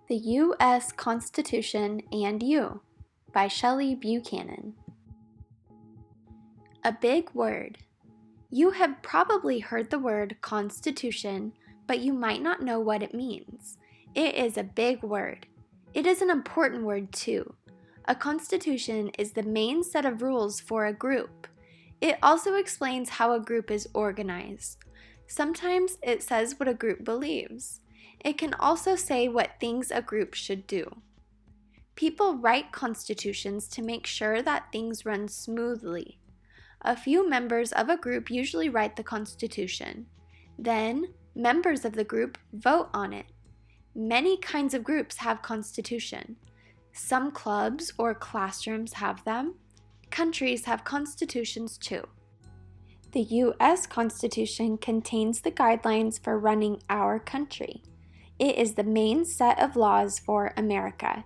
The U.S. Constitution and You by Shelley Buchanan. A big word. You have probably heard the word Constitution, but you might not know what it means. It is a big word. It is an important word too. A constitution is the main set of rules for a group. It also explains how a group is organized. Sometimes it says what a group believes. It can also say what things a group should do. People write constitutions to make sure that things run smoothly. A few members of a group usually write the constitution. Then, members of the group vote on it. Many kinds of groups have constitution. Some clubs or classrooms have them. Countries have constitutions too. The U.S. Constitution contains the guidelines for running our country. It is the main set of laws for America.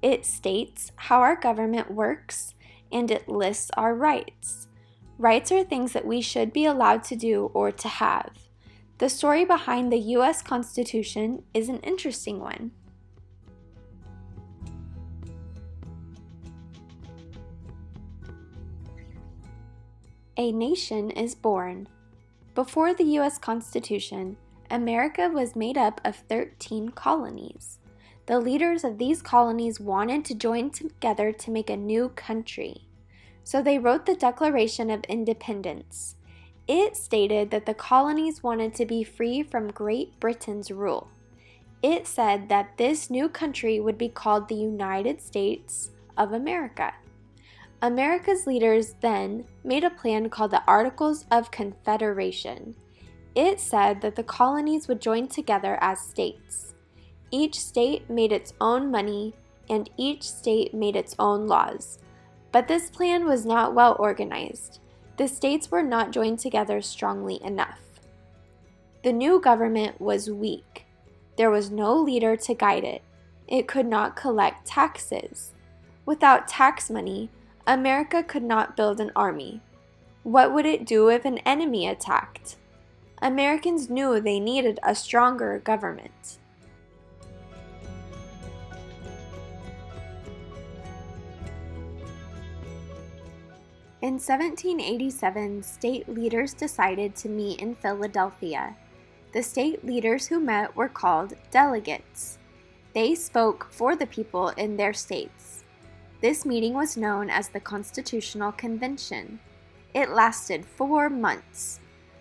It states how our government works, and it lists our rights. Rights are things that we should be allowed to do or to have. The story behind the U.S. Constitution is an interesting one. A nation is born. Before the U.S. Constitution, America was made up of 13 colonies. The leaders of these colonies wanted to join together to make a new country. So they wrote the Declaration of Independence. It stated that the colonies wanted to be free from Great Britain's rule. It said that this new country would be called the United States of America. America's leaders then made a plan called the Articles of Confederation. It said that the colonies would join together as states. Each state made its own money, and each state made its own laws. But this plan was not well organized. The states were not joined together strongly enough. The new government was weak. There was no leader to guide it. It could not collect taxes. Without tax money, America could not build an army. What would it do if an enemy attacked? Americans knew they needed a stronger government. In 1787, state leaders decided to meet in Philadelphia. The state leaders who met were called delegates. They spoke for the people in their states. This meeting was known as the Constitutional Convention. It lasted 4 months.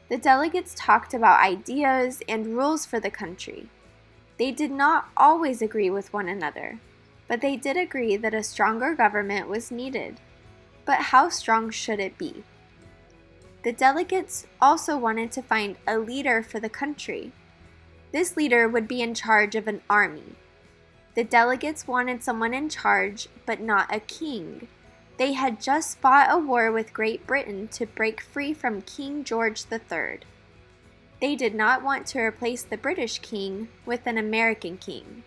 The delegates talked about ideas and rules for the country. They did not always agree with one another, but they did agree that a stronger government was needed. But how strong should it be? The delegates also wanted to find a leader for the country. This leader would be in charge of an army. The delegates wanted someone in charge, but not a king. They had just fought a war with Great Britain to break free from King George III. They did not want to replace the British king with an American king.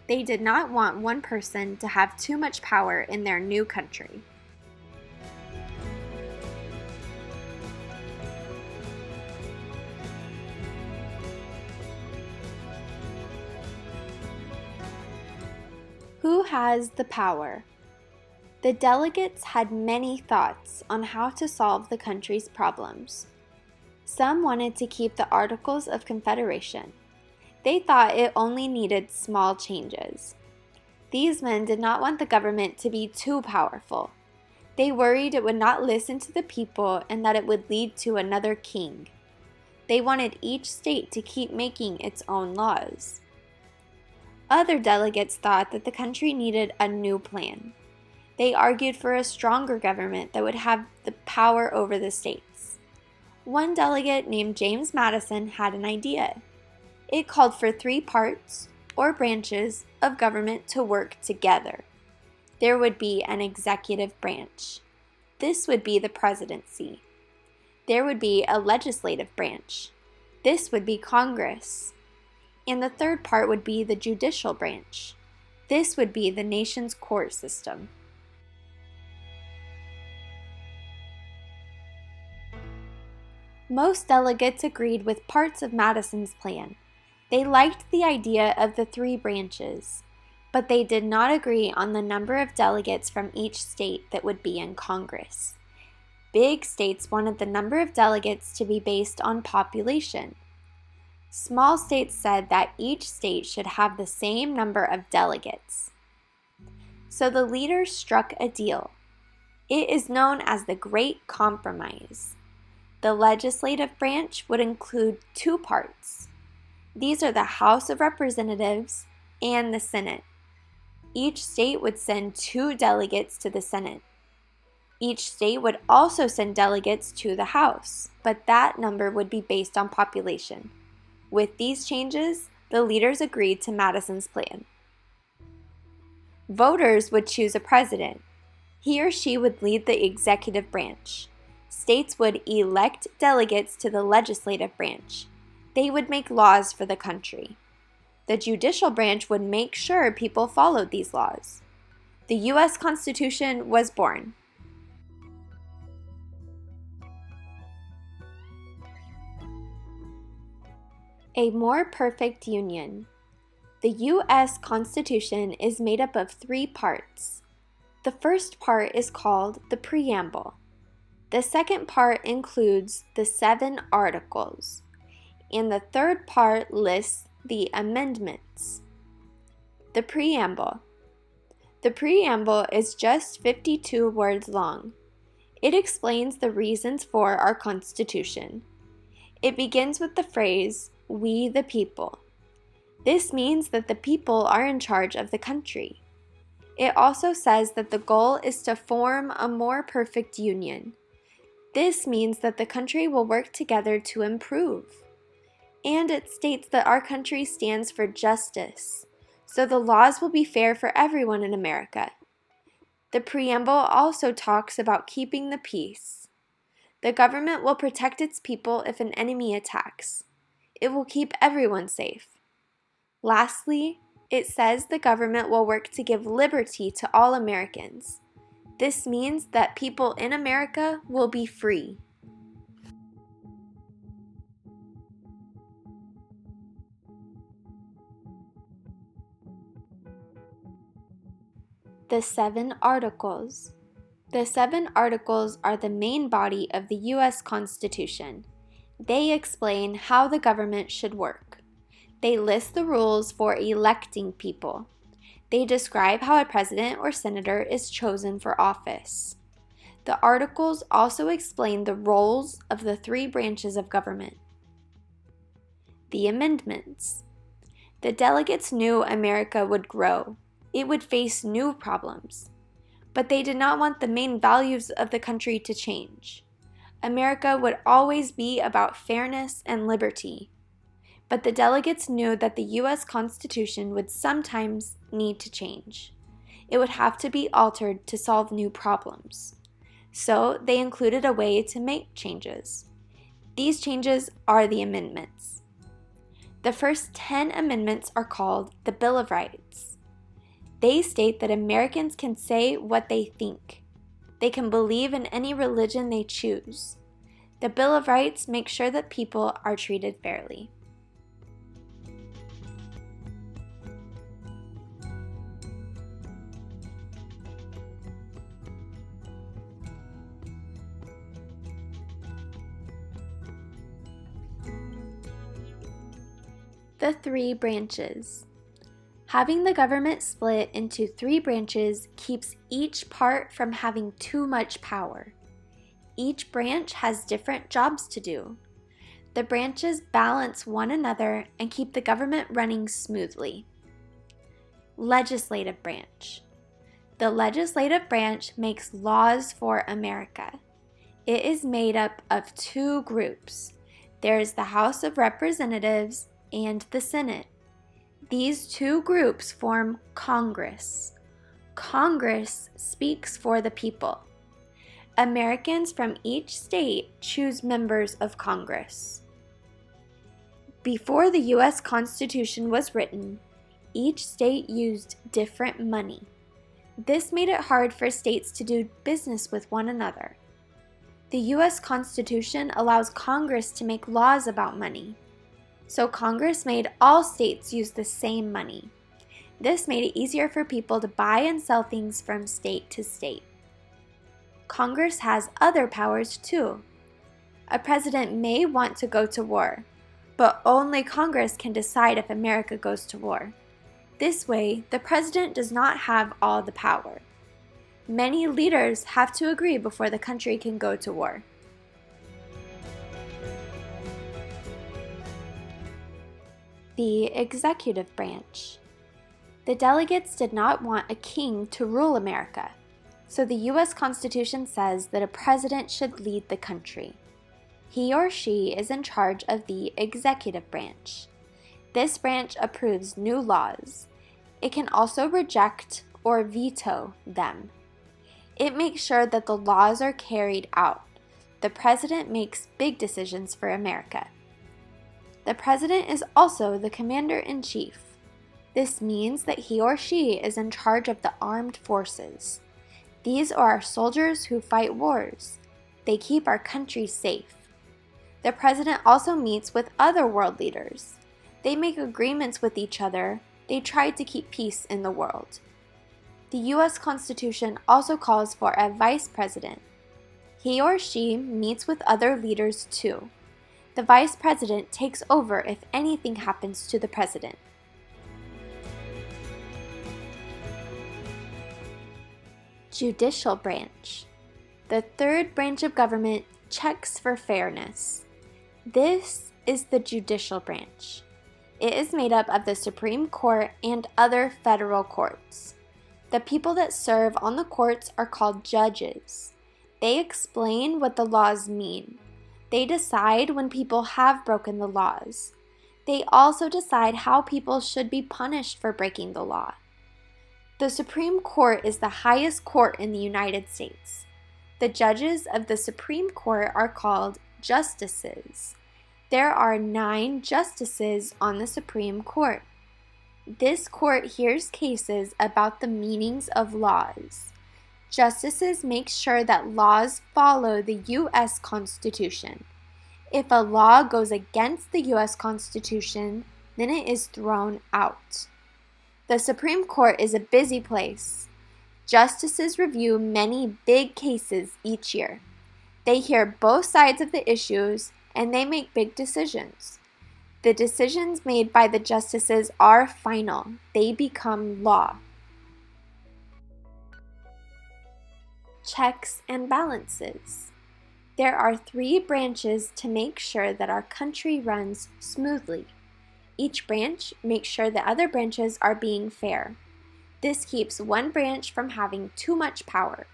They did not want one person to have too much power in their new country. Who has the power? The delegates had many thoughts on how to solve the country's problems. Some wanted to keep the Articles of Confederation. They thought it only needed small changes. These men did not want the government to be too powerful. They worried it would not listen to the people and that it would lead to another king. They wanted each state to keep making its own laws. Other delegates thought that the country needed a new plan. They argued for a stronger government that would have the power over the states. One delegate named James Madison had an idea. It called for 3 parts, or branches, of government to work together. There would be an executive branch. This would be the presidency. There would be a legislative branch. This would be Congress. And the third part would be the judicial branch. This would be the nation's court system. Most delegates agreed with parts of Madison's plan. They liked the idea of the 3 branches. but they did not agree on the number of delegates from each state that would be in Congress. Big states wanted the number of delegates to be based on population. Small states said that each state should have the same number of delegates. So the leaders struck a deal. It is known as the Great Compromise. The legislative branch would include two parts. These are the House of Representatives and the Senate. Each state would send 2 delegates to the Senate. Each state would also send delegates to the House, but that number would be based on population. With these changes, the leaders agreed to Madison's plan. Voters would choose a president. He or she would lead the executive branch. States would elect delegates to the legislative branch. They would make laws for the country. The judicial branch would make sure people followed these laws. The U.S. Constitution was born. A more perfect union. The U.S. Constitution is made up of 3 parts. The first part is called the preamble. The second part includes the 7 articles. And the third part lists the amendments. The preamble. The preamble is just 52 words long. It explains the reasons for our Constitution. It begins with the phrase, "We the people." This means that the people are in charge of the country. It also says that the goal is to form a more perfect union. This means that the country will work together to improve. And it states that our country stands for justice, so the laws will be fair for everyone in America. The preamble also talks about keeping the peace. The government will protect its people if an enemy attacks. It will keep everyone safe. Lastly, it says the government will work to give liberty to all Americans. This means that people in America will be free. The 7 Articles. The 7 Articles are the main body of the U.S. Constitution. They explain how the government should work. They list the rules for electing people. They describe how a president or senator is chosen for office. The articles also explain the roles of the 3 branches of government. The amendments. The delegates knew America would grow. It would face new problems. But they did not want the main values of the country to change. America would always be about fairness and liberty. But the delegates knew that the U.S. Constitution would sometimes need to change. It would have to be altered to solve new problems. So they included a way to make changes. These changes are the amendments. The first 10 amendments are called the Bill of Rights. They state that Americans can say what they think. They can believe in any religion they choose. The Bill of Rights makes sure that people are treated fairly. The 3 branches. Having the government split into 3 branches keeps each part from having too much power. Each branch has different jobs to do. The branches balance one another and keep the government running smoothly. Legislative branch. The legislative branch makes laws for America. It is made up of 2 groups. There is the House of Representatives and the Senate. These 2 groups form Congress. Congress speaks for the people. Americans from each state choose members of Congress. Before the U.S. Constitution was written, each state used different money. This made it hard for states to do business with one another. The U.S. Constitution allows Congress to make laws about money. So Congress made all states use the same money. This made it easier for people to buy and sell things from state to state. Congress has other powers too. A president may want to go to war, but only Congress can decide if America goes to war. This way, the president does not have all the power. Many leaders have to agree before the country can go to war. The executive branch. The delegates did not want a king to rule America, so the U.S. Constitution says that a president should lead the country. He or she is in charge of the executive branch. This branch approves new laws. It can also reject or veto them. It makes sure that the laws are carried out. The president makes big decisions for America. The president is also the commander-in-chief. This means that he or she is in charge of the armed forces. These are our soldiers who fight wars. They keep our country safe. The president also meets with other world leaders. They make agreements with each other. They try to keep peace in the world. The U.S. Constitution also calls for a vice president. He or she meets with other leaders too. The vice president takes over if anything happens to the president. Judicial branch. The third branch of government checks for fairness. This is the judicial branch. It is made up of the Supreme Court and other federal courts. The people that serve on the courts are called judges. They explain what the laws mean. They decide when people have broken the laws. They also decide how people should be punished for breaking the law. The Supreme Court is the highest court in the United States. The judges of the Supreme Court are called justices. There are 9 justices on the Supreme Court. This court hears cases about the meanings of laws. Justices make sure that laws follow the U.S. Constitution. If a law goes against the U.S. Constitution, then it is thrown out. The Supreme Court is a busy place. Justices review many big cases each year. They hear both sides of the issues and they make big decisions. The decisions made by the justices are final. They become law. Checks and balances. There are 3 branches to make sure that our country runs smoothly. Each branch makes sure that other branches are being fair. This keeps one branch from having too much power.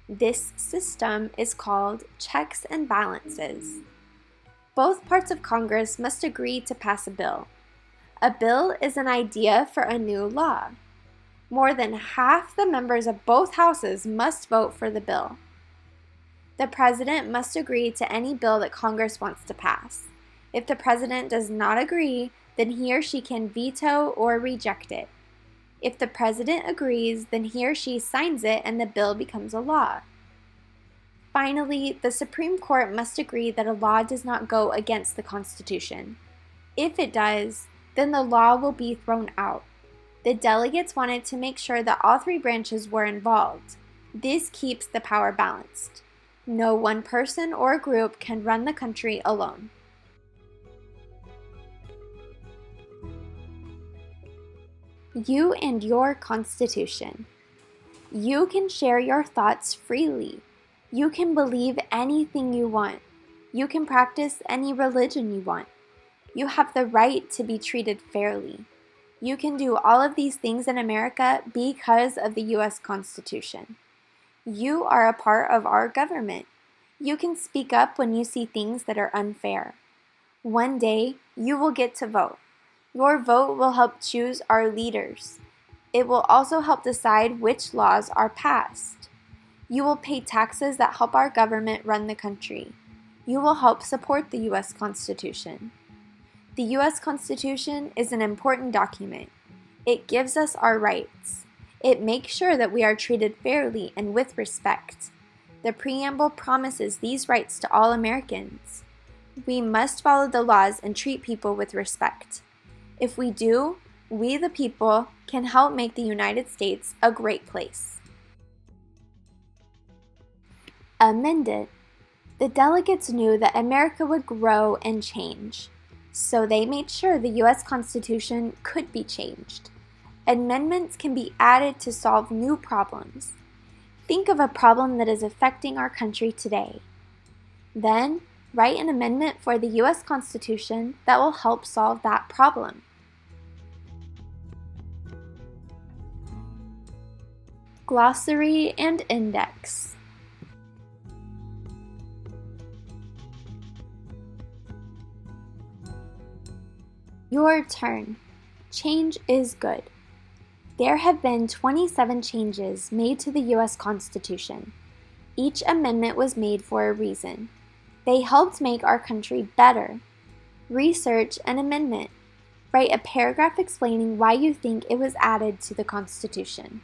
This system is called checks and balances. Both parts of Congress must agree to pass a bill. A bill is an idea for a new law. More than half the members of both houses must vote for the bill. The president must agree to any bill that Congress wants to pass. If the president does not agree, then he or she can veto or reject it. If the president agrees, then he or she signs it and the bill becomes a law. Finally, the Supreme Court must agree that a law does not go against the Constitution. If it does, then the law will be thrown out. The delegates wanted to make sure that all 3 branches were involved. This keeps the power balanced. No one person or group can run the country alone. You and your Constitution. You can share your thoughts freely. You can believe anything you want. You can practice any religion you want. You have the right to be treated fairly. You can do all of these things in America because of the U.S. Constitution. You are a part of our government. You can speak up when you see things that are unfair. One day, you will get to vote. Your vote will help choose our leaders. It will also help decide which laws are passed. You will pay taxes that help our government run the country. You will help support the U.S. Constitution. The U.S. Constitution is an important document. It gives us our rights. It makes sure that we are treated fairly and with respect. The preamble promises these rights to all Americans. We must follow the laws and treat people with respect. If we do, We, the people, can help make the United States a great place. Amended. The delegates knew that America would grow and change, so they made sure the U.S. Constitution could be changed. Amendments can be added to solve new problems. Think of a problem that is affecting our country today. Then, write an amendment for the U.S. Constitution that will help solve that problem. Glossary and index. Your turn. Change is good. There have been 27 changes made to the U.S. Constitution. Each amendment was made for a reason. They helped make our country better. Research an amendment. Write a paragraph explaining why you think it was added to the Constitution.